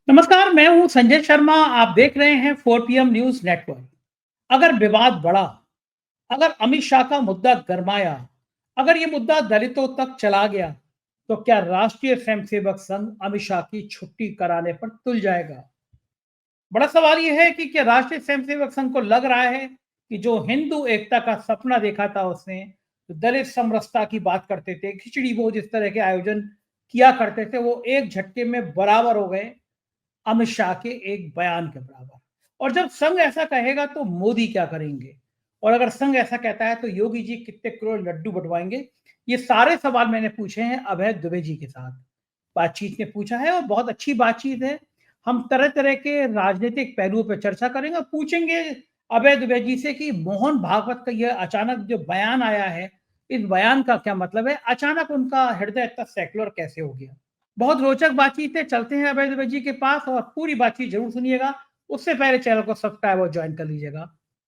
नमस्कार, मैं हूं संजय शर्मा। आप देख रहे हैं 4 PM न्यूज नेटवर्क। अगर विवाद बढ़ा, अगर अमित शाह का मुद्दा गरमाया, अगर ये मुद्दा दलितों तक चला गया, तो क्या राष्ट्रीय स्वयंसेवक संघ अमित शाह की छुट्टी कराने पर तुल जाएगा? बड़ा सवाल ये है कि क्या राष्ट्रीय स्वयंसेवक संघ को लग रहा है कि जो हिंदू एकता का सपना देखा था उसने, जो दलित समरसता की बात करते थे, खिचड़ी भोज इस तरह के आयोजन किया करते थे, वो एक झटके में बराबर हो गए अमित शाह के एक बयान के बराबर। और जब संघ ऐसा कहेगा तो मोदी क्या करेंगे? और अगर संघ ऐसा कहता है तो योगी जी कितने करोड़ लड्डू बंटवाएंगे? ये सारे सवाल मैंने पूछे हैं अभय दुबे जी के साथ। बातचीत में पूछा है और बहुत अच्छी बातचीत है। हम तरह तरह के राजनीतिक पहलुओं पर चर्चा करेंगे और पूछेंगे अभय दुबे जी से कि मोहन भागवत का यह अचानक जो बयान आया है, इस बयान का क्या मतलब है? अचानक उनका हृदय इतना सेक्युलर कैसे हो गया? बहुत रोचक बातचीत है। चलते हैं अभय दुबे जी के पास और पूरी बातचीत जरूर सुनिएगा। उससे पहले चैनल को सब्सक्राइब और ज्वाइन कर लीजिएगा।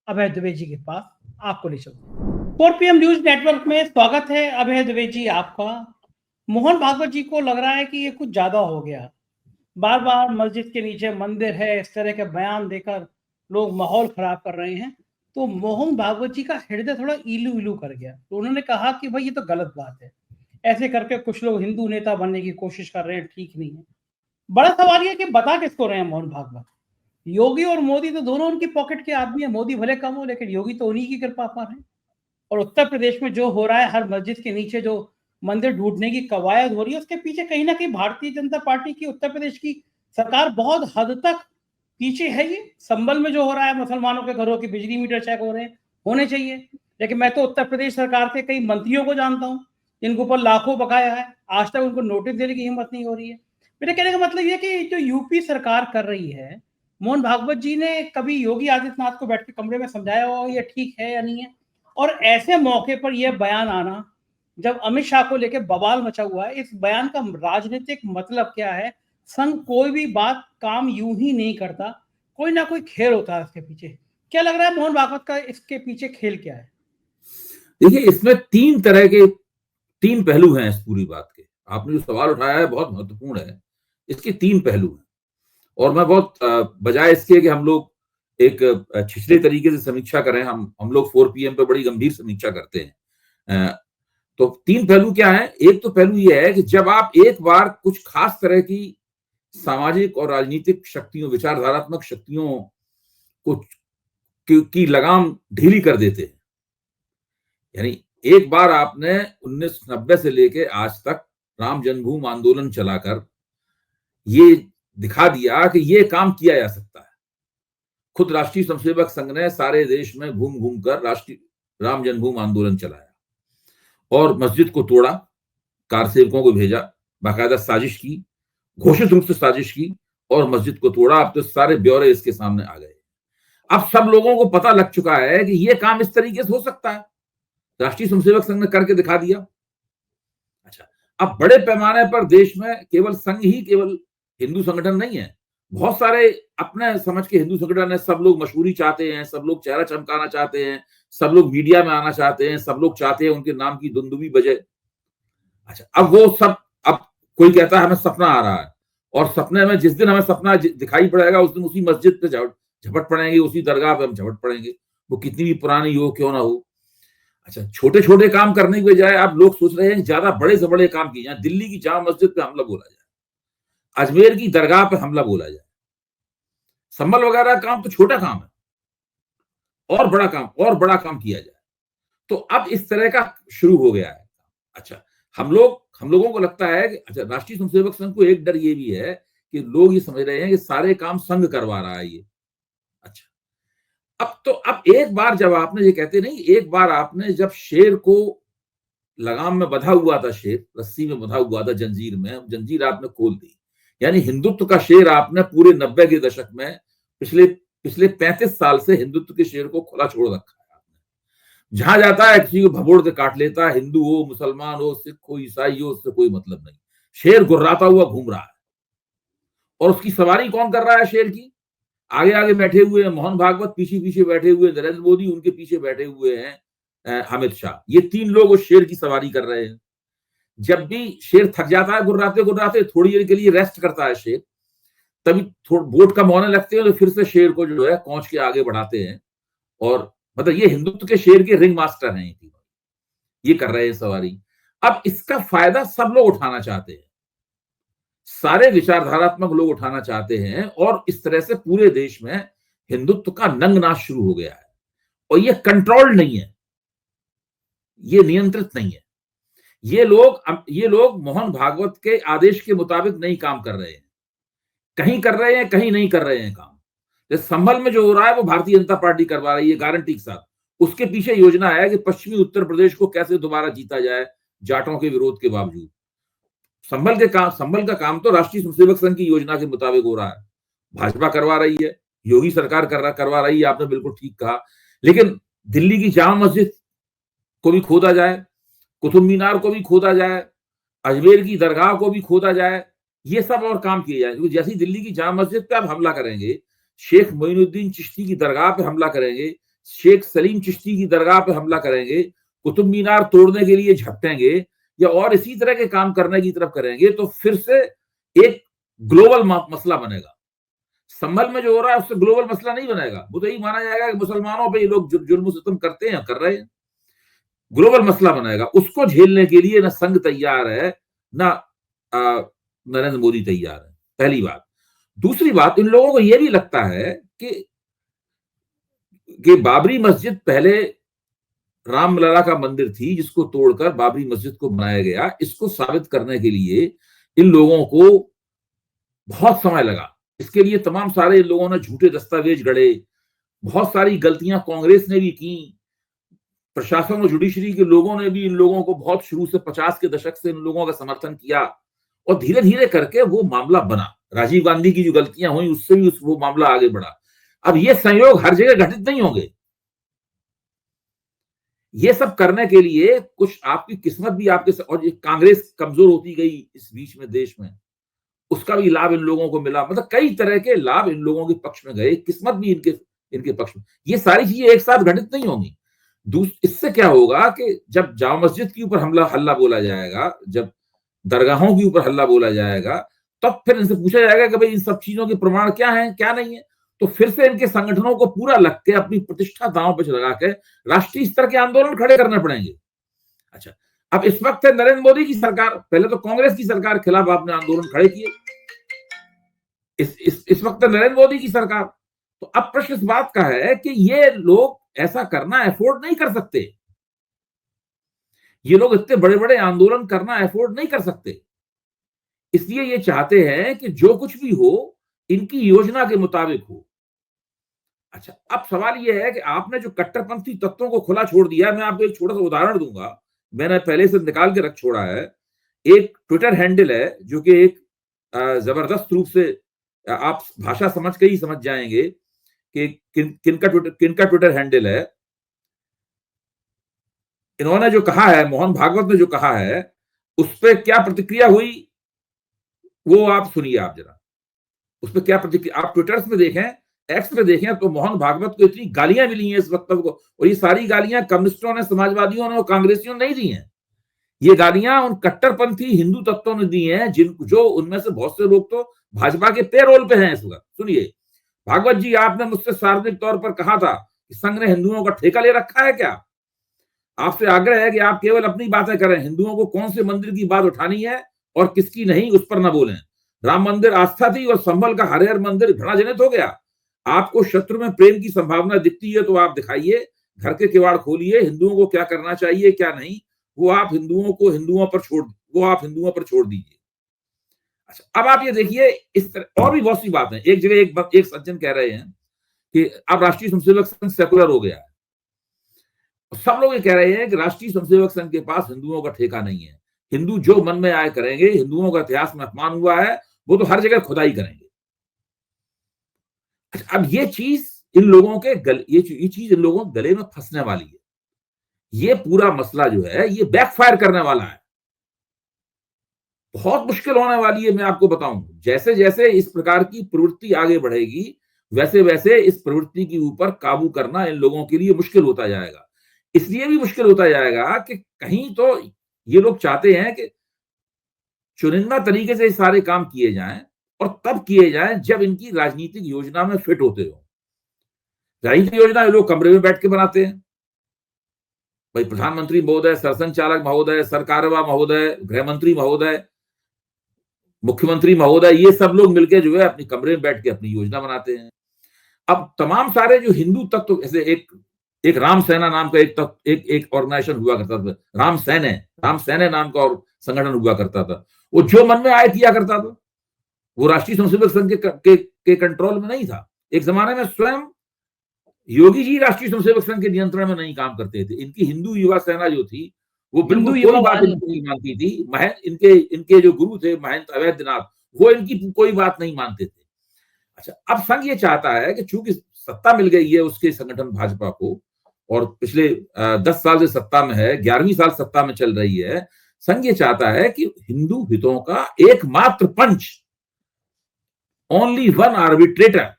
अभय दुबे जी के पास आपको ले चलते 4 PM न्यूज नेटवर्क में स्वागत है अभय दुबे जी आपका। मोहन भागवत जी को लग रहा है कि ये कुछ ज्यादा हो गया। बार बार मस्जिद के नीचे मंदिर है, इस तरह के बयान देकर लोग माहौल खराब कर रहे हैं। तो मोहन भागवत जी का हृदय थोड़ा इलू इलू कर गया, तो उन्होंने कहा कि भाई ये तो गलत बात है। ऐसे करके कुछ लोग हिंदू नेता बनने की कोशिश कर रहे हैं, ठीक नहीं है। बड़ा सवाल ये कि बता किसको रहे हैं मोहन भागवत? योगी और मोदी तो दोनों उनकी पॉकेट के आदमी है। मोदी भले कम हो लेकिन योगी तो उन्हीं की कृपा पर है। और उत्तर प्रदेश में जो हो रहा है, हर मस्जिद के नीचे जो मंदिर ढूंढने की कवायद हो रही है, उसके पीछे कहीं ना कहीं भारतीय जनता पार्टी की, उत्तर प्रदेश की सरकार बहुत हद तक पीछे है। ये संभल में जो हो रहा है, मुसलमानों के घरों के बिजली मीटर चेक हो रहे हैं, होने चाहिए। लेकिन मैं तो उत्तर प्रदेश सरकार के कई मंत्रियों को जानता हूँ जिनके ऊपर लाखों बकाया है, आज तक उनको नोटिस देने की हिम्मत नहीं हो रही है। मेरे कहने का मतलब ये कि जो यूपी सरकार कर रही है, मोहन भागवत जी ने कभी योगी आदित्यनाथ को बैठ के कमरे में समझाया हो ये ठीक है या नहीं है? और ऐसे मौके पर यह बयान आना, जब अमित शाह को लेकर बवाल मचा हुआ है, इस बयान का राजनीतिक मतलब क्या है? संघ कोई भी बात काम यूं ही नहीं करता, कोई ना कोई खेल होता है इसके पीछे। क्या लग रहा है मोहन भागवत का इसके पीछे खेल क्या है? देखिए, इसमें तीन पहलू हैं इस पूरी बात के। आपने जो सवाल उठाया है बहुत महत्वपूर्ण है। इसके तीन पहलू हैं और मैं बहुत बजाय इसके कि हम लोग एक छिछले तरीके से समीक्षा करें, हम लोग 4 PM पे बड़ी गंभीर समीक्षा करते हैं। तो तीन पहलू क्या है? एक तो पहलू ये है कि जब आप एक बार कुछ खास तरह की सामाजिक और राजनीतिक शक्तियों, विचारधारात्मक शक्तियों को की लगाम ढीली कर देते हैं, यानी एक बार आपने 1990 से लेके आज तक राम जन्मभूमि आंदोलन चलाकर ये दिखा दिया कि ये काम किया जा सकता है। खुद राष्ट्रीय स्वयंसेवक संघ ने सारे देश में घूम घूम कर राष्ट्रीय राम जन्मभूमि आंदोलन चलाया और मस्जिद को तोड़ा, कार सेवकों को भेजा, बाकायदा साजिश की, घोषित रूप से साजिश की और मस्जिद को तोड़ा। अब तो सारे ब्यौरे इसके सामने आ गए। अब सब लोगों को पता लग चुका है कि ये काम इस तरीके से हो सकता है। राष्ट्रीय स्वयंसेवक संघ ने करके दिखा दिया। अच्छा, अब बड़े पैमाने पर देश में केवल संघ ही, केवल हिंदू संगठन नहीं है, बहुत सारे अपने समझ के हिंदू संगठन है। सब लोग मशहूरी चाहते हैं, सब लोग चेहरा चमकाना चाहते हैं, सब लोग मीडिया में आना चाहते हैं, सब लोग चाहते हैं उनके नाम की दुंदुभी बजे। अच्छा, अब वो सब, अब कोई कहता है हमें सपना आ रहा है और सपने में जिस दिन हमें सपना दिखाई पड़ेगा उस दिन उसी मस्जिद पे झपट पड़ेंगे, उसी दरगाह पे हम झपट पड़ेंगे, वो कितनी भी पुरानी हो क्यों ना हो। अच्छा, छोटे छोटे काम करने की बजाय आप लोग सोच रहे हैं ज्यादा बड़े से बड़े काम किए जाए। दिल्ली की जामा मस्जिद पे हमला बोला जाए, अजमेर की दरगाह पे हमला बोला जाए। संभल वगैरह काम तो छोटा काम है, और बड़ा काम किया जाए। तो अब इस तरह का शुरू हो गया है। अच्छा, हम लोगों को लगता है कि अच्छा, राष्ट्रीय स्वयंसेवक संघ को एक डर ये भी है कि लोग ये समझ रहे हैं कि सारे काम संघ करवा रहा है ये। अच्छा, अब एक बार जब आपने, ये कहते नहीं, एक बार आपने जब शेर को लगाम में बंधा हुआ था, शेर रस्सी में बंधा हुआ था, जंजीर में, जंजीर आपने खोल दी, यानी हिंदुत्व का शेर आपने पूरे 90 के दशक में, पिछले पिछले 35 साल से हिंदुत्व के शेर को खुला छोड़ रखा है आपने। जहां जाता है किसी को भभोड़ के काट लेता है, हिंदू हो, मुसलमान हो, सिख हो, ईसाई हो, उससे कोई मतलब नहीं। शेर गुर्राता हुआ घूम रहा है और उसकी सवारी कौन कर रहा है शेर की? आगे आगे बैठे हुए हैं मोहन भागवत, पीछे पीछे बैठे हुए नरेंद्र मोदी, उनके पीछे बैठे हुए हैं अमित शाह। ये तीन लोग उस शेर की सवारी कर रहे हैं। जब भी शेर थक जाता है गुर्राते गुर्राते, थोड़ी देर के लिए रेस्ट करता है शेर, तभी थोड़ा वोट कम होने लगते हैं तो फिर से शेर को जो है कौंच के आगे बढ़ाते हैं। और मतलब ये हिंदुत्व के शेर के रिंग मास्टर हैं, ये कर रहे हैं सवारी। अब इसका फायदा सब लोग उठाना चाहते हैं, सारे विचारधारात्मक लोग उठाना चाहते हैं, और इस तरह से पूरे देश में हिंदुत्व का नंग नाच शुरू हो गया है। और ये कंट्रोल्ड नहीं है, ये नियंत्रित नहीं है। ये लोग मोहन भागवत के आदेश के मुताबिक नहीं काम कर रहे हैं, कहीं कर रहे हैं, कहीं नहीं कर रहे हैं काम। जैसे संभल में जो हो रहा है वो भारतीय जनता पार्टी करवा रही है गारंटी के साथ। उसके पीछे योजना है कि पश्चिमी उत्तर प्रदेश को कैसे दोबारा जीता जाए जाटों के विरोध के बावजूद। संभल का काम तो राष्ट्रीय स्वयंसेवक संघ की योजना के मुताबिक हो रहा है, भाजपा करवा रही है, योगी सरकार करवा रही है, आपने बिल्कुल ठीक कहा। लेकिन दिल्ली की जामा मस्जिद को भी खोदा जाए, कुतुब मीनार को भी खोदा जाए, अजमेर की दरगाह को भी खोदा जाए, ये सब और काम किए जाए। क्योंकि जैसी दिल्ली की जामा मस्जिद पे आप हमला करेंगे, शेख मोइनुद्दीन चिश्ती की दरगाह पे हमला करेंगे, शेख सलीम चिश्ती की दरगाह पे हमला करेंगे, कुतुब मीनार तोड़ने के लिए झपटेंगे, या और इसी तरह के काम करने की तरफ करेंगे, तो फिर से एक ग्लोबल मसला बनेगा। संभल में जो हो रहा है उससे ग्लोबल मसला नहीं बनेगा, वो तो यही माना जाएगा कि मुसलमानों पे ये लोग जुल्म सितम करते हैं, कर रहे हैं। ग्लोबल मसला बनाएगा, उसको झेलने के लिए ना संघ तैयार है, ना नरेंद्र मोदी तैयार है, पहली बात। दूसरी बात, इन लोगों को यह भी लगता है कि बाबरी मस्जिद पहले रामलला का मंदिर थी, जिसको तोड़कर बाबरी मस्जिद को बनाया गया। इसको साबित करने के लिए इन लोगों को बहुत समय लगा। इसके लिए तमाम सारे इन लोगों ने झूठे दस्तावेज गढ़े, बहुत सारी गलतियां कांग्रेस ने भी की, प्रशासन और जुडिशरी के लोगों ने भी इन लोगों को बहुत शुरू से 50 के दशक से इन लोगों का समर्थन किया, और धीरे धीरे करके वो मामला बना। राजीव गांधी की जो गलतियां हुई उससे भी वो मामला आगे बढ़ा। अब ये संयोग हर जगह घटित नहीं होंगे, ये सब करने के लिए कुछ आपकी किस्मत भी आपके, और ये कांग्रेस कमजोर होती गई इस बीच में देश में, उसका भी लाभ इन लोगों को मिला। मतलब कई तरह के लाभ इन लोगों के पक्ष में गए, किस्मत भी इनके पक्ष में। ये सारी चीजें एक साथ घटित नहीं होंगी। इससे क्या होगा कि जब जामा मस्जिद के ऊपर हल्ला बोला जाएगा, जब दरगाहों के ऊपर हल्ला बोला जाएगा, तब फिर इनसे पूछा जाएगा कि भाई इन सब चीजों के प्रमाण क्या है, क्या नहीं है। तो फिर से इनके संगठनों को पूरा लग के अपनी प्रतिष्ठा दांव पे लगा के राष्ट्रीय स्तर के आंदोलन खड़े करने पड़ेंगे। अच्छा, अब इस वक्त है नरेंद्र मोदी की सरकार, पहले तो कांग्रेस की सरकार के खिलाफ आपने आंदोलन खड़े किए, इस वक्त नरेंद्र मोदी की सरकार। तो अब प्रश्न इस बात का है कि ये लोग ऐसा करना अफोर्ड नहीं कर सकते, ये लोग इतने बड़े बड़े आंदोलन करना अफोर्ड नहीं कर सकते। इसलिए ये चाहते हैं कि जो कुछ भी हो इनकी योजना के मुताबिक हो। अच्छा, अब सवाल यह है कि आपने जो कट्टरपंथी तत्वों को खुला छोड़ दिया है, मैं आपको एक छोटा सा उदाहरण दूंगा, मैंने पहले से निकाल के रख छोड़ा है। एक ट्विटर हैंडल है जो कि एक जबरदस्त रूप से, आप भाषा समझ के ही समझ जाएंगे कि किनका ट्विटर हैंडल है। इन्होंने जो कहा है, मोहन भागवत ने जो कहा है, उस पर क्या प्रतिक्रिया हुई वो आप सुनिए। आप जरा उस पर क्या प्रतिक्रिया, आप ट्विटर में देखें, एक्स पे देखें, तो मोहन भागवत को इतनी गालियां मिली हैं इस वक्तव्य को, और ये सारी गालियां कम्युनिस्टों ने, समाजवादियों ने और कांग्रेसियों ने नहीं दी हैं। ये गालियां उन कट्टरपंथी हिंदू तत्वों ने दी हैं, जो उनमें से बहुत से लोग तो भाजपा के पेरोल पे हैं इस वक्त। सुनिए, भागवत जी, आपने मुझसे सार्वजनिक तौर पर कहा था कि संघ ने हिंदुओं का ठेका ले रखा है क्या? आपसे आग्रह है कि आप केवल अपनी बातें करें, हिंदुओं को कौन से मंदिर की बात उठानी है और किसकी नहीं, उस पर न बोलें। राम मंदिर आस्था थी और संभल का हरिहर मंदिर घृणाजनित हो गया। आपको शत्रु में प्रेम की संभावना दिखती है तो आप दिखाइए, घर के किवाड़ खोलिए, हिंदुओं को क्या करना चाहिए क्या नहीं, वो आप हिंदुओं पर छोड़ दीजिए। अच्छा, अब आप ये देखिए, इस तरह और भी बहुत सी बातें। एक जगह एक सज्जन कह रहे हैं कि अब राष्ट्रीय स्वयंसेवक संघ सेकुलर हो गया है। सब लोग ये कह रहे हैं कि राष्ट्रीय स्वयंसेवक संघ के पास हिंदुओं का ठेका नहीं है, हिंदू जो मन में आए करेंगे, हिंदुओं का इतिहास में अपमान हुआ है वो तो हर जगह खुदाई करेंगे। अब ये चीज इन लोगों के गले में फंसने वाली है। ये पूरा मसला जो है ये बैकफायर करने वाला है, बहुत मुश्किल होने वाली है। मैं आपको बताऊं, जैसे जैसे इस प्रकार की प्रवृत्ति आगे बढ़ेगी, वैसे वैसे इस प्रवृत्ति के ऊपर काबू करना इन लोगों के लिए मुश्किल होता जाएगा। इसलिए भी मुश्किल होता जाएगा कि कहीं तो ये लोग चाहते हैं कि चुनिंदा तरीके से सारे काम किए जाएं, और तब किए जाएं जब इनकी राजनीतिक योजना में फिट होते हो। राजनीतिक योजना ये लोग कमरे में बैठ के बनाते हैं। भाई प्रधानमंत्री महोदय, सरसंघचालक महोदय, सरकारवा महोदय, गृह मंत्री महोदय, मुख्यमंत्री महोदय, ये सब लोग मिलकर जो है अपनी कमरे में बैठ के अपनी योजना बनाते हैं। अब तमाम सारे जो हिंदू तत्व, जैसे एक राम सेना नाम का एक ऑर्गेनाइजेशन हुआ करता था, राम सेना नाम का और संगठन हुआ करता था। वो जो मन में आए किया करता था। वो राष्ट्रीय स्वयंसेवक संघ के कंट्रोल में नहीं था। एक जमाने में स्वयं योगी जी राष्ट्रीय स्वयंसेवक संघ के नियंत्रण में नहीं काम करते थे। इनकी हिंदू युवा सेना जो थी वो बिल्कुल कोई बात नहीं मानती थी। इनके जो गुरु थे महंत अवैधनाथ, वो इनकी कोई बात नहीं मानते थे। अच्छा, अब संघ ये चाहता है कि चूंकि सत्ता मिल गई है उसके संगठन भाजपा को, और पिछले 10 साल से सत्ता में है, 11वीं साल सत्ता में चल रही है, संघ ये चाहता है कि हिंदू हितों का एकमात्र पंच, ओनली वन आर्बिट्रेटर,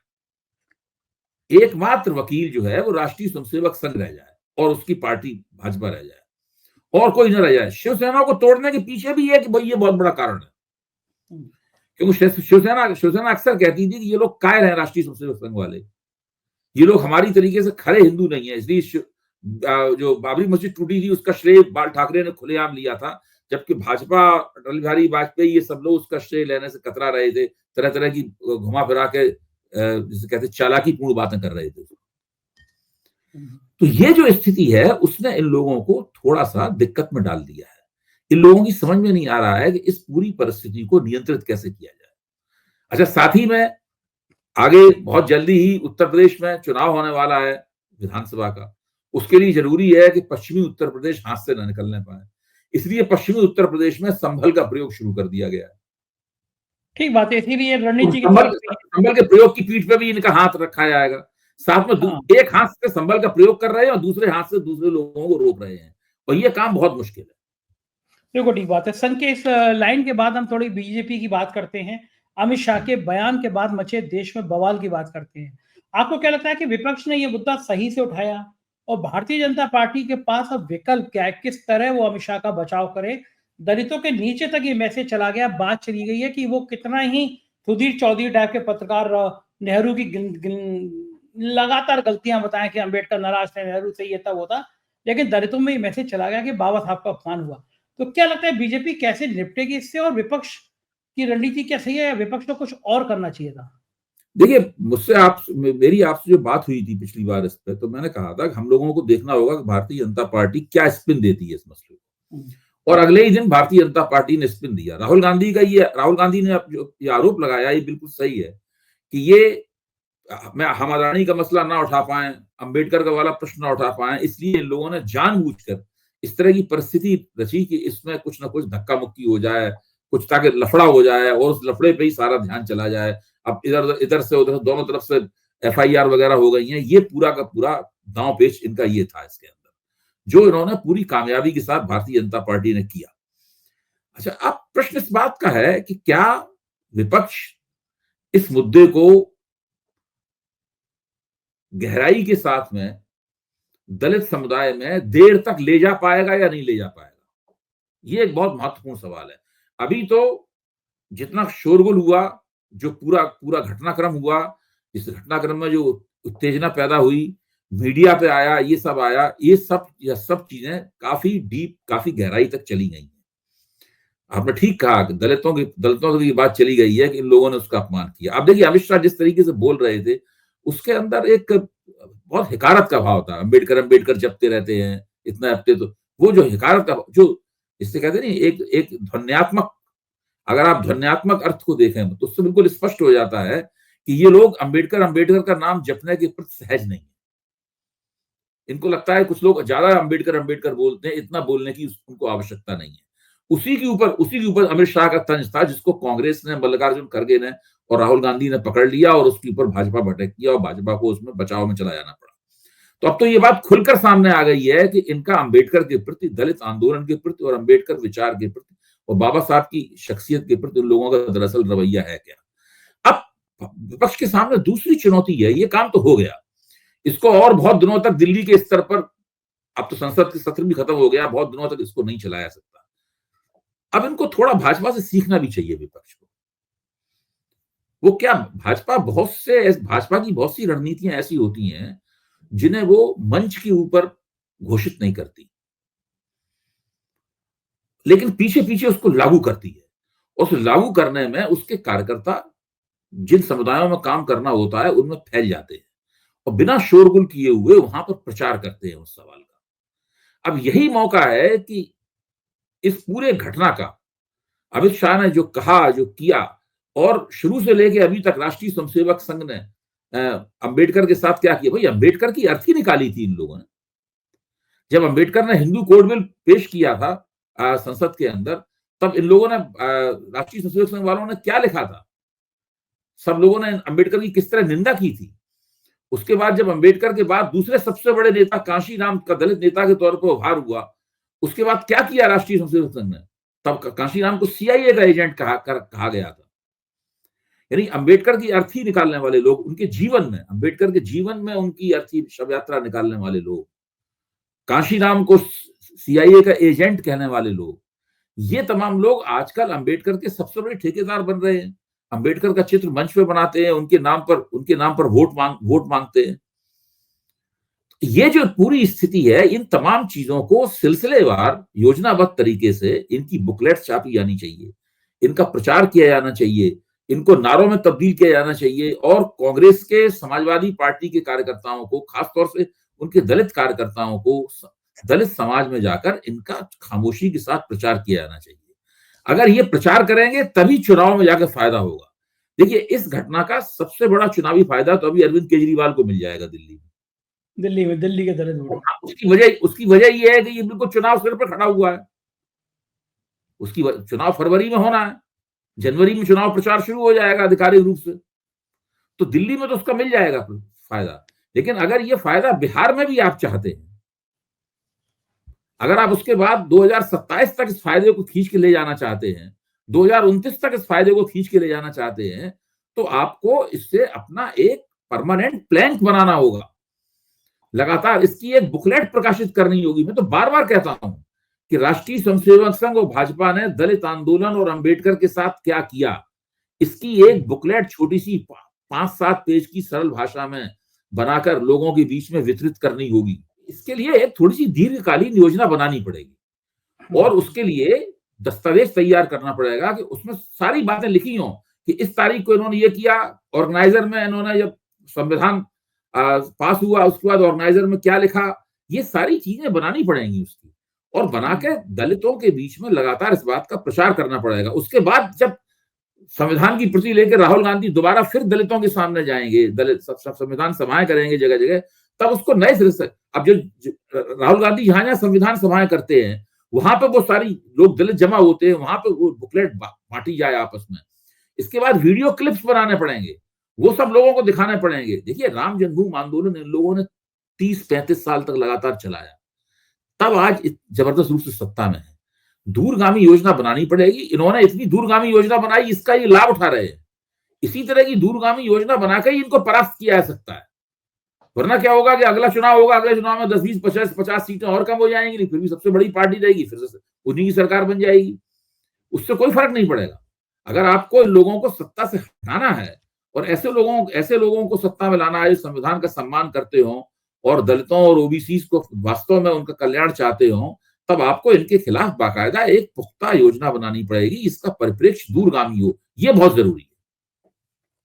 एकमात्र वकील जो है वो राष्ट्रीय स्वयंसेवक संघ रह जाए और उसकी पार्टी भाजपा रह जाए, और कोई न रह जाए। शिवसेना को तोड़ने के पीछे भी है कि भाई ये बहुत बड़ा कारण है, क्योंकि शिवसेना अक्सर कहती थी कि ये लोग कायर हैं राष्ट्रीय स्वयंसेवक संघ वाले, ये लोग हमारी तरीके से खरे हिंदू नहीं है। इसलिए जो बाबरी मस्जिद टूटी थी उसका श्रेय बाल ठाकरे ने खुलेआम लिया था, जबकि भाजपा, अटल बिहारी वाजपेयी, ये सब लोग उसका श्रेय लेने से कतरा रहे थे, तरह तरह की घुमा फिरा के जिसे कहते चालाकी पूर्ण बातें कर रहे थे। तो ये जो स्थिति है उसने इन लोगों को थोड़ा सा दिक्कत में डाल दिया है। इन लोगों की समझ में नहीं आ रहा है कि इस पूरी परिस्थिति को नियंत्रित कैसे किया जाए। अच्छा, साथ ही में आगे बहुत जल्दी ही उत्तर प्रदेश में चुनाव होने वाला है विधानसभा का। उसके लिए जरूरी है कि पश्चिमी उत्तर प्रदेश हाथ से न निकलने पाए, इसलिए पश्चिमी उत्तर प्रदेश में संभल का प्रयोग शुरू कर दिया गया है। ठीक बात है, इसीलिए रणनीति संभल के प्रयोग की पीठ पे भी इनका हाथ रखा जाएगा। साथ में एक हाथ से संभल का प्रयोग कर रहे हैं और दूसरे हाथ से दूसरे लोगों को रोक रहे हैं, और ये काम बहुत मुश्किल है। देखो, ठीक बात है। संघ के इस लाइन के बाद हम थोड़ी बीजेपी की बात करते हैं। अमित शाह के बयान के बाद मचे देश में बवाल की बात करते हैं। आपको क्या लगता है कि विपक्ष ने यह मुद्दा सही से उठाया, और भारतीय जनता पार्टी के पास अब विकल्प क्या है? किस तरह वो अमित शाह का बचाव करे? दलितों के नीचे तक ये मैसेज चला गया, बात चली गई है कि वो कितना ही सुधीर चौधरी टाइप के पत्रकार नेहरू की लगातार गलतियां बताएं कि अंबेडकर नाराज थे, नेहरू से ये तब होता, लेकिन दलितों में ये मैसेज चला गया कि बाबा साहब का अपमान हुआ। तो क्या लगता है बीजेपी कैसे निपटेगी इससे, और विपक्ष की रणनीति क्या सही है या विपक्ष को कुछ और करना चाहिए था? देखिए, मेरी आपसे जो बात हुई थी पिछली बार इस पे, तो मैंने कहा था कि हम लोगों को देखना होगा कि भारतीय जनता पार्टी क्या स्पिन देती है इस मसले को, और अगले ही दिन भारतीय जनता पार्टी ने स्पिन दिया। राहुल गांधी ने जो ये आरोप लगाया, ये बिल्कुल सही है कि ये हम अदानी का मसला ना उठा पाए, अंबेडकर का वाला प्रश्न ना उठा पाए, इसलिए इन लोगों ने जानबूझकर इस तरह की परिस्थिति रची कि इसमें कुछ ना कुछ धक्का मुक्की हो जाए, कुछ ताकि लफड़ा हो जाए और उस लफड़े पे ही सारा ध्यान चला जाए। अब इधर से उधर दोनों तरफ से FIR वगैरह हो गई हैं। ये पूरा का पूरा दांव पेच इनका ये था इसके अंदर, जो इन्होंने पूरी कामयाबी के साथ भारतीय जनता पार्टी ने किया। अच्छा, अब प्रश्न इस बात का है कि क्या विपक्ष इस मुद्दे को गहराई के साथ में दलित समुदाय में देर तक ले जा पाएगा या नहीं ले जा पाएगा? ये एक बहुत महत्वपूर्ण सवाल है। अभी तो जितना शोरगुल हुआ, जो पूरा घटनाक्रम हुआ, इस घटनाक्रम में जो उत्तेजना पैदा हुई, मीडिया पे आया, ये सब चीजें काफी डीप, काफी गहराई तक चली गई हैं। आपने ठीक कहा कि दलितों की बात चली गई है कि इन लोगों ने उसका अपमान किया। अब देखिए, अमित शाह जिस तरीके से बोल रहे थे उसके अंदर एक बहुत हिकारत का भाव था। अंबेडकर जपते रहते हैं, इतना जपते, तो वो जो हिकारत का, जो इससे कहते नहीं, एक ध्वन्यात्मक, अगर आप ध्वन्यात्मक अर्थ को देखें तो उससे बिल्कुल स्पष्ट हो जाता है कि ये लोग अंबेडकर का नाम जपने के प्रति सहज नहीं है। इनको लगता है कुछ लोग ज्यादा अंबेडकर बोलते हैं, इतना बोलने की उनको आवश्यकता नहीं है। उसी के ऊपर अमित शाह का तंज था, जिसको कांग्रेस ने, मल्लिकार्जुन खड़गे ने और राहुल गांधी ने पकड़ लिया और उसके ऊपर भाजपा भटक किया और भाजपा को उसमें बचाव में चला जाना पड़ा। तो अब तो ये बात खुलकर सामने आ गई है कि इनका अंबेडकर के प्रति, दलित आंदोलन के प्रति और अंबेडकर विचार के प्रति और बाबा साहब की शख्सियत के प्रति उन लोगों का दरअसल रवैया है क्या। अब विपक्ष के सामने दूसरी चुनौती है, ये काम तो हो गया, इसको और बहुत दिनों तक दिल्ली के स्तर पर, अब तो संसद के सत्र भी खत्म हो गया, बहुत दिनों तक इसको नहीं चलाया सकता। अब इनको थोड़ा भाजपा से सीखना भी चाहिए विपक्ष को। वो क्या, भाजपा की बहुत सी रणनीतियां ऐसी होती हैं जिन्हें वो मंच के ऊपर घोषित नहीं करती, लेकिन पीछे पीछे उसको लागू करती है। उस लागू करने में उसके कार्यकर्ता जिन समुदायों में काम करना होता है उनमें फैल जाते हैं और बिना शोरगुल किए हुए वहां पर प्रचार करते हैं उस सवाल का। अब यही मौका है कि इस पूरे घटना का अमित शाह ने जो कहा, जो किया, और शुरू से लेके अभी तक राष्ट्रीय स्वयंसेवक संघ ने अंबेडकर के साथ क्या किया। भाई अंबेडकर की अर्थी निकाली थी इन लोगों ने। जब अंबेडकर ने हिंदू कोड बिल पेश किया था संसद के अंदर, तब इन लोगों ने राष्ट्रीय स्वयंसेवक संघ वालों ने क्या लिखा था, सब लोगों ने अंबेडकर की किस तरह निंदा की थी। उसके बाद जब अंबेडकर के बाद दूसरे सबसे बड़े नेता कांशीराम का दलित नेता के तौर पर उभार हुआ, उसके बाद क्या किया राष्ट्रीय स्वयंसेवक संघ ने, तब कांशीराम को सीआईए का एजेंट कहा गया था। यानी अंबेडकर की अर्थी निकालने वाले लोग, उनके जीवन में, अंबेडकर के जीवन में उनकी अर्थी शव यात्रा निकालने वाले लोग, कांशीराम को सीआईए का एजेंट कहने वाले लोग, ये तमाम लोग आजकल अंबेडकर के सबसे बड़े ठेकेदार बन रहे हैं। अंबेडकर का चित्र मंच पे बनाते हैं, उनके नाम पर वोट मांगते हैं। ये जो पूरी स्थिति है, इन तमाम चीजों को सिलसिलेवार योजनाबद्ध तरीके से इनकी बुकलेट छापी जानी चाहिए, इनका प्रचार किया जाना चाहिए, इनको नारों में तब्दील किया जाना चाहिए, और कांग्रेस के, समाजवादी पार्टी के कार्यकर्ताओं को, खासतौर से उनके दलित कार्यकर्ताओं को दलित समाज में जाकर इनका खामोशी के साथ प्रचार किया जाना चाहिए। अगर ये प्रचार करेंगे तभी चुनाव में जाकर फायदा होगा। देखिए, इस घटना का सबसे बड़ा चुनावी फायदा तो अभी अरविंद केजरीवाल को मिल जाएगा दिल्ली में। दिल्ली के दलित वोट। उसकी वजह ये है कि ये बिल्कुल चुनाव सिर पर खड़ा हुआ है। चुनाव फरवरी में होना है, जनवरी में चुनाव प्रचार शुरू हो जाएगा आधिकारिक रूप से, तो दिल्ली में तो उसका मिल जाएगा फायदा। लेकिन अगर ये फायदा बिहार में भी आप चाहते हैं, अगर आप उसके बाद 2027 तक इस फायदे को खींच के ले जाना चाहते हैं, 2029 तक इस फायदे को खींच के ले जाना चाहते हैं, तो आपको इससे अपना एक परमानेंट प्लान बनाना होगा। लगातार इसकी एक बुकलेट प्रकाशित करनी होगी। मैं तो बार बार कहता हूं कि राष्ट्रीय स्वयंसेवक संघ और भाजपा ने दलित आंदोलन और अंबेडकर के साथ क्या किया, इसकी एक बुकलेट छोटी सी 5-7 पेज की सरल भाषा में बनाकर लोगों के बीच में वितरित करनी होगी। इसके लिए एक थोड़ी सी दीर्घकालीन योजना बनानी पड़ेगी और उसके लिए दस्तावेज तैयार करना पड़ेगा कि उसमें सारी बातें लिखी हों कि इस तारीख को इन्होंने ये किया, ऑर्गेनाइजर में इन्होंने जब संविधान पास हुआ उसके बाद ऑर्गेनाइजर में क्या लिखा, ये सारी चीजें बनानी पड़ेंगी उसकी, और बना के दलितों के बीच में लगातार इस बात का प्रचार करना पड़ेगा। उसके बाद जब संविधान की प्रति लेकर राहुल गांधी दोबारा फिर दलितों के सामने जाएंगे, दलित संविधान सभाएं करेंगे जगह जगह, तब उसको नए सिरे से, अब जो राहुल गांधी जहां जहां संविधान सभाएं करते हैं वहां पे वो सारी लोग दलित जमा होते हैं, वहां पे वो बुकलेट बांटी जाए आपस में। इसके बाद वीडियो क्लिप्स बनाने पड़ेंगे, वो सब लोगों को दिखाने पड़ेंगे। देखिए, राम जन्मभूमि आंदोलन इन लोगों ने 30-35 साल तक लगातार चलाया, तब आज जबरदस्त रूप से सत्ता में है। दूरगामी योजना बनानी पड़ेगी। इन्होंने इतनी दूरगामी योजना बनाई, इसका ये लाभ उठा रहे हैं। इसी तरह की दूरगामी योजना बनाकर ही इनको परास्त किया जा सकता है, वरना क्या होगा कि अगला चुनाव होगा, अगले चुनाव में 10, 20, 50 सीटें और कम हो जाएंगी, फिर भी सबसे बड़ी पार्टी रहेगी, फिर से उन्हीं की सरकार बन जाएगी, उससे कोई फर्क नहीं पड़ेगा। अगर आपको इन लोगों को सत्ता से हटाना है और ऐसे लोगों को सत्ता में लाना है, संविधान का सम्मान करते हो और दलितों और ओबीसी को वास्तव में उनका कल्याण चाहते हो, तब आपको इनके खिलाफ बाकायदा एक पुख्ता योजना बनानी पड़ेगी, इसका परिप्रेक्ष्य दूरगामी हो, ये बहुत जरूरी है।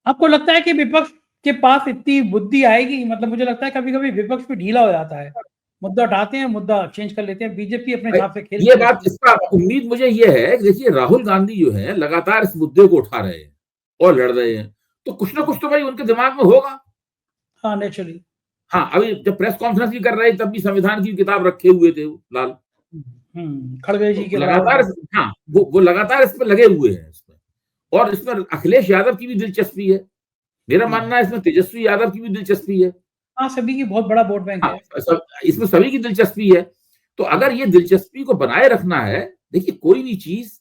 आपको लगता है कि विपक्ष के पास इतनी बुद्धि आएगी? मतलब मुझे लगता है कभी कभी विपक्ष भी ढीला हो जाता है, मुद्दा उठाते हैं, मुद्दा चेंज कर लेते हैं, बीजेपी अपने हिसाब से खेल। ये बात, इसका उम्मीद मुझे ये है कि देखिए, राहुल गांधी जो है लगातार इस मुद्दे को उठा रहे हैं और लड़ रहे हैं, तो कुछ ना कुछ तो भाई उनके दिमाग में होगा। हाँ, नेचुरली। हाँ, अभी जब प्रेस कॉन्फ्रेंस भी कर रहे तब भी संविधान की किताब रखे हुए थे लाल खड़गे जी के लगातार। हाँ, वो लगातार इस पर लगे हुए हैं इसमें, और इसमें अखिलेश यादव की भी दिलचस्पी है, मेरा मानना है इसमें तेजस्वी यादव की भी दिलचस्पी है। हाँ, सभी की बहुत बड़ा वोट बैंक है। इसमें सभी की दिलचस्पी है। तो अगर ये दिलचस्पी को बनाए रखना है, देखिए कोई भी चीज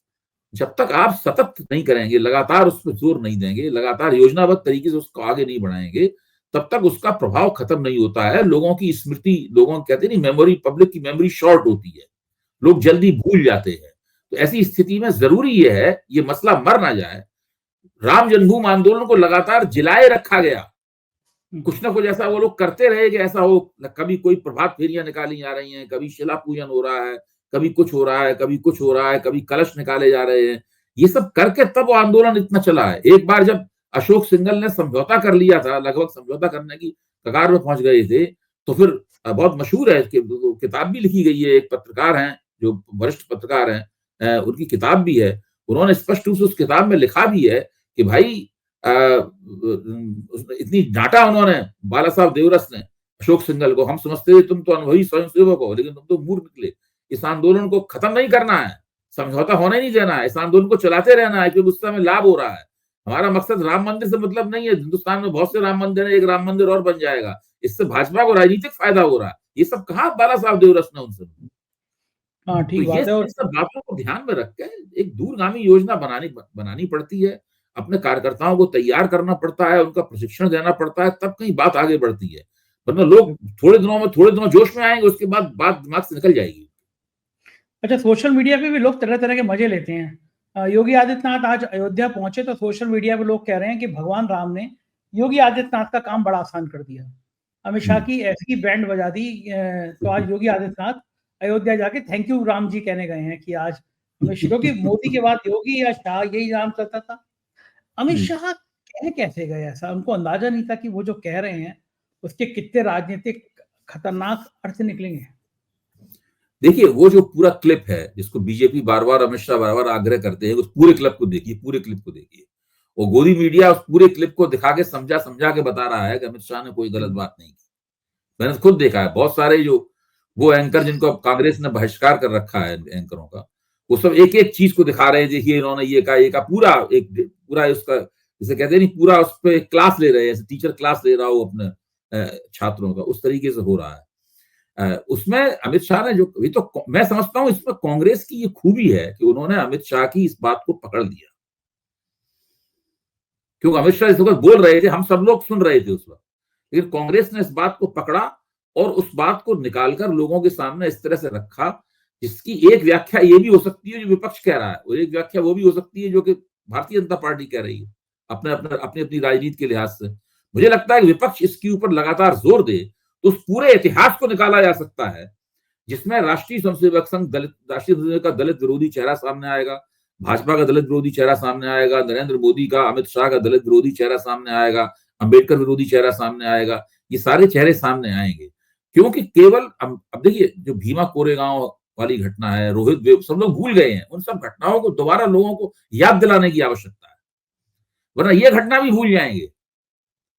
जब तक आप सतत नहीं करेंगे, लगातार उस पर जोर नहीं देंगे, लगातार योजनाबद्ध तरीके से उसको आगे नहीं बढ़ाएंगे, तब तक उसका प्रभाव खत्म नहीं होता है। लोगों की स्मृति, लोगों कहते नहीं, मेमोरी, पब्लिक की मेमोरी शॉर्ट होती है, लोग जल्दी भूल जाते हैं। तो ऐसी स्थिति में जरूरी यह है ये मसला मर ना जाए, राम जन्मभूमि आंदोलन को लगातार जिलाए रखा गया। कुछ ना कुछ ऐसा वो लोग करते रहे कि ऐसा हो, कभी कोई प्रभात फेरियां निकाली जा रही हैं, कभी शिला पूजन हो रहा है, कभी कुछ हो रहा है, कभी कुछ हो रहा है, कभी कलश निकाले जा रहे हैं। ये सब करके तब वो आंदोलन इतना चला है। एक बार जब अशोक सिंघल ने समझौता कर लिया था, लगभग समझौता करने की कगार में पहुंच गए थे, तो फिर बहुत मशहूर है कि किताब भी लिखी गई है, एक पत्रकार हैं जो वरिष्ठ पत्रकार हैं, उनकी किताब भी है। उन्होंने स्पष्ट रूप से उस किताब में लिखा भी है कि भाई इतनी डांटा उन्होंने बाला साहब देवरस ने अशोक सिंघल को, हम समझते थे तुम तो अनुभवी स्वयंसेवक हो, लेकिन तुम तो मूर्ख निकले। इस आंदोलन को खत्म नहीं करना है, समझौता होने नहीं देना है, इस आंदोलन को चलाते रहना है, क्योंकि उससे हमें लाभ हो रहा है। हमारा मकसद राम मंदिर से मतलब नहीं है, हिंदुस्तान में बहुत से राम मंदिर है, एक राम मंदिर और बन जाएगा, इससे भाजपा को राजनीतिक फायदा हो रहा है। ये सब कहा बाला साहब देवरस ने उनसे। हाँ, तो ठीक ये बात है। और सब बातों को ध्यान में रख के एक दूरगामी योजना बनानी पड़ती है, अपने कार्यकर्ताओं को तैयार करना पड़ता है, उनका प्रशिक्षण देना पड़ता है, तब कहीं बात आगे बढ़ती है। वरना लोग थोड़े दिनों जोश में आएंगे, उसके बाद बात दिमाग से निकल जाएगी। अच्छा, सोशल मीडिया पे भी लोग तरह-तरह के मजे लेते हैं। योगी आदित्यनाथ आज अयोध्या पहुंचे तो सोशल मीडिया पे लोग कह रहे हैं कि भगवान राम ने योगी आदित्यनाथ का काम बड़ा आसान कर दिया। अमित शाह की ऐसी बैंड बजा दी, तो आज योगी आदित्यनाथ अयोध्या जाके थैंक यू राम जी कहने गए हैं कि आज अमित शाह, क्योंकि मोदी के बाद योगी या शाह यही नाम चलता था। अमित शाह कह कैसे गए ऐसा? उनको अंदाजा नहीं था कि वो जो कह रहे हैं उसके कितने राजनीतिक खतरनाक अर्थ निकलेंगे। देखिए, वो जो पूरा क्लिप है जिसको बीजेपी बार-बार, अमित शाह बार-बार आग्रह करते हैं, उस पूरे क्लिप को देखिए, पूरे क्लिप को देखिए। और गोदी मीडिया उस पूरे क्लिप को दिखा के समझा के बता रहा है कि अमित शाह ने कोई गलत बात नहीं की। मैंने खुद देखा है, बहुत सारे जो वो एंकर जिनको कांग्रेस ने बहिष्कार कर रखा है एंकरों का, वो सब एक-एक चीज को दिखा रहे हैं, देखिए इन्होंने ये कहा, पूरा उसका जिसे कहते हैं नहीं, पूरा उस पे क्लास ले रहे हैं, टीचर क्लास ले रहा हो अपने छात्रों का, उस तरीके से हो रहा है। उसमें अमित शाह ने जो ये तो मैं समझता हूं इसमें कांग्रेस की ये खूबी है कि उन्होंने अमित शाह की इस बात को पकड़ लिया, क्योंकि अमित शाह इस वक्त बोल रहे थे, हम सब लोग सुन रहे थे उस वक्त, लेकिन कांग्रेस ने इस बात को पकड़ा और उस बात को निकालकर लोगों के सामने इस तरह से रखा, जिसकी एक व्याख्या ये भी हो सकती है जो विपक्ष कह रहा है, और एक व्याख्या वो भी हो सकती है जो कि भारतीय जनता पार्टी कह रही है अपनी अपनी राजनीति के लिहाज से। मुझे लगता है कि विपक्ष इसके ऊपर लगातार जोर दे तो उस पूरे इतिहास को निकाला जा सकता है, जिसमें राष्ट्रीय स्वयंसेवक संघ राष्ट्रीय स्वयंसेवक का दलित विरोधी चेहरा सामने आएगा, भाजपा का दलित विरोधी चेहरा सामने आएगा, नरेंद्र मोदी का, अमित शाह का दलित विरोधी चेहरा सामने आएगा, अंबेडकर विरोधी चेहरा सामने आएगा। ये सारे चेहरे सामने आएंगे, क्योंकि केवल अब देखिए, जो भीमा कोरेगांव वाली घटना है, रोहित, सब लोग भूल गए हैं। उन सब घटनाओं को दोबारा लोगों को याद दिलाने की आवश्यकता है, वरना ये घटना भी भूल जाएंगे।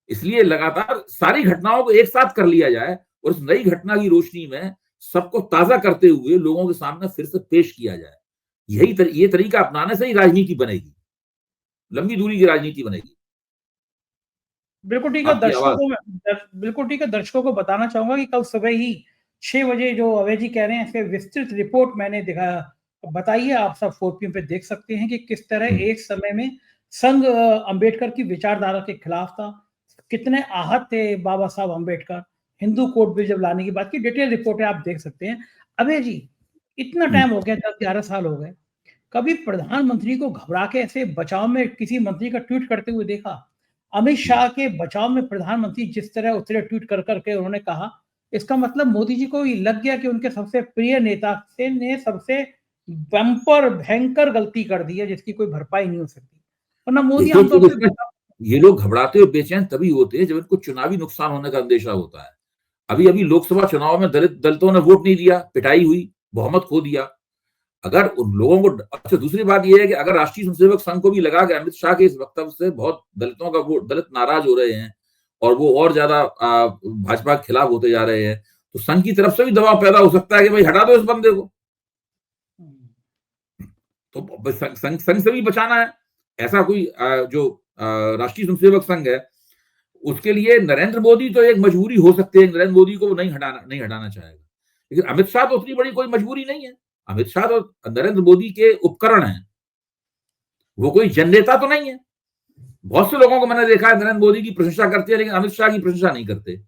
इसलिए लगातार सारी घटनाओं को एक साथ कर लिया जाए और उस नई घटना की रोशनी में सबको ताजा करते हुए लोगों के सामने फिर से पेश किया जाए। ये तरीका अपनाने से ही राजनीति बनेगी, लंबी दूरी की राजनीति बनेगी। बिल्कुल ठीक है। बिल्कुल ठीक है, दर्शकों को बताना चाहूंगा कि कल सुबह ही 6 बजे जो अवय जी कह रहे हैं, इसके विस्तृत रिपोर्ट मैंने बताई है। आप सब 4PM पे देख सकते हैं कि किस तरह एक समय में संघ अंबेडकर की विचारधारा के खिलाफ था, कितने आहत थे बाबा साहब अंबेडकर, हिंदू कोड बिल जब लाने की बात की, डिटेल रिपोर्ट है, आप देख सकते हैं। अभय जी, इतना टाइम हो गया, 10-11 साल हो गए, कभी प्रधानमंत्री को घबरा के ऐसे बचाव में किसी मंत्री का ट्वीट करते हुए देखा? अमित शाह के बचाव में प्रधानमंत्री जिस तरह उतरे ट्वीट कर करके उन्होंने कहा, इसका मतलब मोदी जी को ये लग गया कि उनके सबसे प्रिय नेता से ने सबसे बम्पर भयंकर गलती कर दी है, जिसकी कोई भरपाई नहीं हो सकती। वरना मोदी आमतौर पे ये लोग घबराते और बेचैन तभी होते हैं जब इनको चुनावी नुकसान होने का अंदेशा होता है। अभी लोकसभा चुनाव में दलितों ने वोट नहीं दिया, पिटाई हुई, बहुमत खो दिया। अगर उन लोगों को, अच्छा दूसरी बात यह है कि अगर राष्ट्रीय स्वयंसेवक संघ को भी लगा कि अमित शाह के इस वक्तव्य से बहुत दलितों का वोट, दलित नाराज हो रहे हैं और वो और ज्यादा भाजपा के खिलाफ होते जा रहे हैं, तो संघ की तरफ से भी दबाव पैदा हो सकता है कि भाई हटा दो इस बंदे को। तो संघ से भी बचाना है। ऐसा कोई जो राष्ट्रीय स्वयंसेवक संघ है, उसके लिए नरेंद्र मोदी तो एक मजबूरी हो सकती है, नरेंद्र मोदी को नहीं हटाना चाहेगा, लेकिन अमित शाह तो उतनी बड़ी कोई मजबूरी नहीं है। अमित शाह तो नरेंद्र मोदी के उपकरण हैं, वो कोई जननेता तो नहीं है। बहुत से लोगों को मैंने देखा है नरेंद्र मोदी की प्रशंसा करते हैं, लेकिन अमित शाह की प्रशंसा नहीं करते,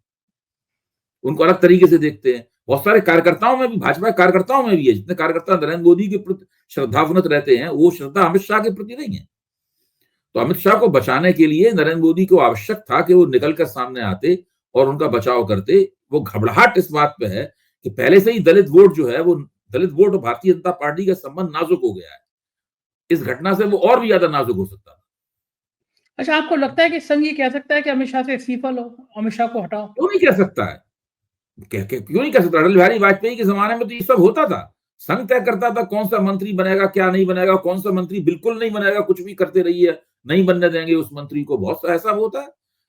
उनको अलग तरीके से देखते हैं। बहुत सारे कार्यकर्ताओं में भी, भाजपा कार्यकर्ताओं में भी है, जितने कार्यकर्ता नरेंद्र मोदी के प्रति श्रद्धावनत रहते हैं, वो श्रद्धा अमित शाह के प्रति नहीं है। तो अमित शाह को बचाने के लिए नरेंद्र मोदी को आवश्यक था कि वो निकलकर सामने आते और उनका बचाव करते। वो घबराहट इस बात पे है कि पहले से ही दलित वोट जो है, वो दलित वोट और भारतीय जनता पार्टी का संबंध नाजुक हो गया है। इस घटना से वो और भी ज्यादा नाजुक हो सकता है। अच्छा, आपको लगता है कि संघ ये कह सकता है कि अमित शाह से इस्तीफा लो, अमित शाह को हटाओ? क्यों नहीं कह सकता है? क्यों नहीं कह सकता? अटल बिहारी वाजपेयी के जमाने में तो ये सब होता था। संघ तय करता था कौन सा मंत्री बनेगा, क्या नहीं बनेगा, कौन सा मंत्री बिल्कुल नहीं बनेगा, कुछ भी करते रहिए, नहीं बनने देंगे उस मंत्री को। बहुत सा ऐसा होता है।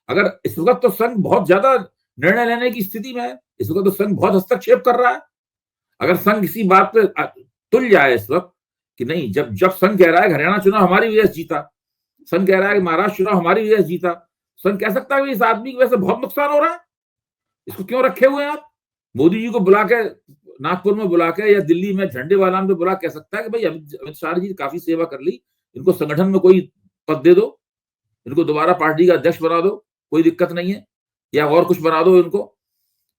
अगर इस वक्त तो संघ बहुत ज्यादा निर्णय लेने की स्थिति में है, इस वक्त तो संघ बहुत हस्तक्षेप कर रहा है। अगर संघ किसी बात पे तुल जाए इस वक्त कि नहीं, जब जब संघ कह रहा है हरियाणा चुनाव हमारी वजह से जीता, संघ कह रहा है कि महाराष्ट्र चुनाव हमारी वजह से जीता, संघ कह सकता है इस आदमी की वजह से बहुत नुकसान हो रहा है, इसको क्यों रखे हुए हैं आप? मोदी जी को बुला के, नागपुर में बुला के या दिल्ली में झंडे वाला में बुला कह सकता है कि भाई अमित शाह जी काफी सेवा कर ली, इनको संगठन में कोई पद दे दो, इनको दोबारा पार्टी का अध्यक्ष बना दो, कोई दिक्कत नहीं है, या और कुछ बना दो इनको।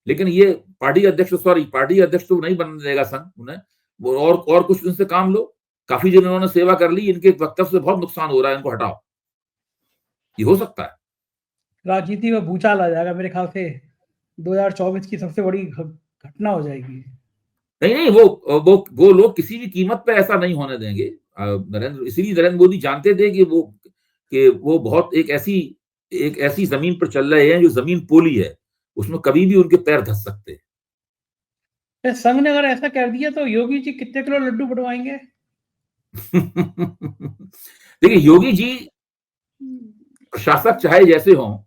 लेकिन ये पार्टी अध्यक्ष तो नहीं बनने देगा संघ उन्हें, वो और कुछ उनसे काम लो। काफी दिन उन्होंने सेवा कर ली, इनके वक्तव्य से बहुत नुकसान हो रहा है, इनको हटाओ। ये हो सकता है। राजनीति में भूचाल आ जाएगा मेरे ख्याल से, 2024 की सबसे बड़ी घटना हो जाएगी। नहीं, वो लोग किसी भी कीमत पे ऐसा नहीं होने देंगे। इसीलिए नरेंद्र मोदी जानते थे कि वो बहुत एक ऐसी जमीन पर चल रहे हैं जो जमीन पोली है, उसमें कभी भी उनके पैर धस सकते हैं। संघ ने अगर ऐसा कर दिया तो योगी जी कितने किलो लड्डू बढ़वाएंगे? देखिए, योगी जी प्रशासक चाहे जैसे हों,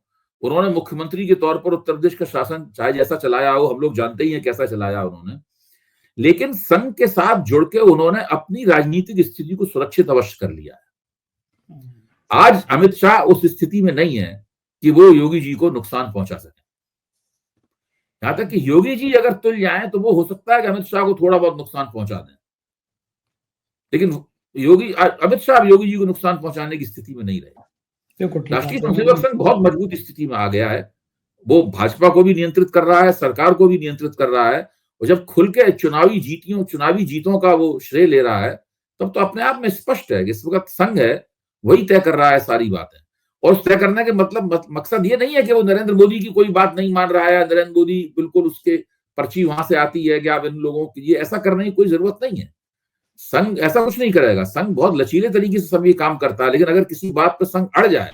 उन्होंने मुख्यमंत्री के तौर पर उत्तर प्रदेश का शासन चाहे जैसा चलाया हो, हम लोग जानते ही हैं कैसा चलाया उन्होंने। लेकिन संघ के साथ जुड़ के उन्होंने अपनी राजनीतिक स्थिति को सुरक्षित अवश्य कर लिया है। आज अमित शाह उस स्थिति में नहीं है कि वो योगी जी को नुकसान पहुंचा सके। यहां तक कि योगी जी अगर तुल जाएं तो वो हो सकता है कि अमित शाह को थोड़ा बहुत नुकसान पहुंचा दें, लेकिन अमित शाह योगी जी को नुकसान पहुंचाने की स्थिति में नहीं रहे। राष्ट्रीय स्वयंसेवक संघ बहुत मजबूत स्थिति में आ गया है। वो भाजपा को भी नियंत्रित कर रहा है, सरकार को भी नियंत्रित कर रहा है, और जब खुल के चुनावी जीतों का वो श्रेय ले रहा है, तब तो अपने आप में स्पष्ट है कि इस वक्त संघ है वही तय कर रहा है सारी बातें। और तय करने के मकसद ये नहीं है कि वो नरेंद्र मोदी की कोई बात नहीं मान रहा है, नरेंद्र मोदी बिल्कुल उसके पर्ची वहां से आती है कि आप इन लोगों की, ये ऐसा करने की कोई जरूरत नहीं है। संघ ऐसा कुछ नहीं करेगा। संघ बहुत लचीले तरीके से सब ये काम करता है, लेकिन अगर किसी बात पर संघ अड़ जाए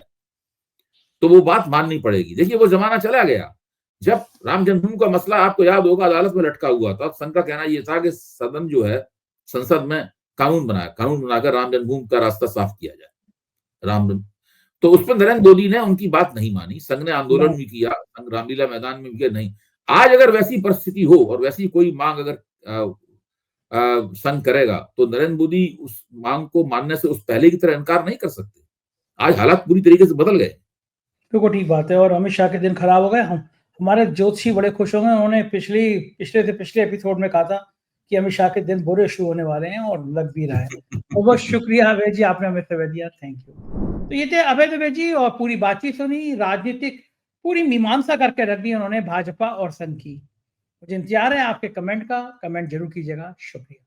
तो वो बात माननी पड़ेगी। देखिए, वो जमाना चला गया जब राम जन्मभूमि का मसला, आपको याद होगा, अदालत में लटका हुआ था। संघ का कहना यह था कि सदन जो है, संसद में कानून बनाकर राम जन्मभूमि का रास्ता साफ किया जाए। तो उस पर नरेंद्र मोदी ने उनकी बात नहीं मानी। संघ ने आंदोलन भी किया, संघ रामलीला मैदान में भी नहीं। आज अगर वैसी परिस्थिति हो और वैसी कोई मांग अगर संघ करेगा तो नरेंद्र मोदी उस मांग को मानने से उस पहले की तरह इनकार नहीं कर सकते। आज हालात पूरी तरीके से बदल गए। बिल्कुल ठीक बात है। और अमित शाह के दिन खराब हो गए। हमारे ज्योतिषी बड़े खुश होंगे, उन्होंने पिछले एपिसोड में कहा था कि अमित शाह के दिन बुरे शुरू होने वाले हैं, और लग भी रहा है। बहुत शुक्रिया अभय जी, आपने हमें समय दिया, थैंक यू। तो ये थे अभय दुबे जी, और पूरी बातचीत सुनी, राजनीतिक पूरी मीमांसा करके रख दी उन्होंने भाजपा और संघ की। मुझे इंतजार है आपके कमेंट का, कमेंट जरूर कीजिएगा। शुक्रिया।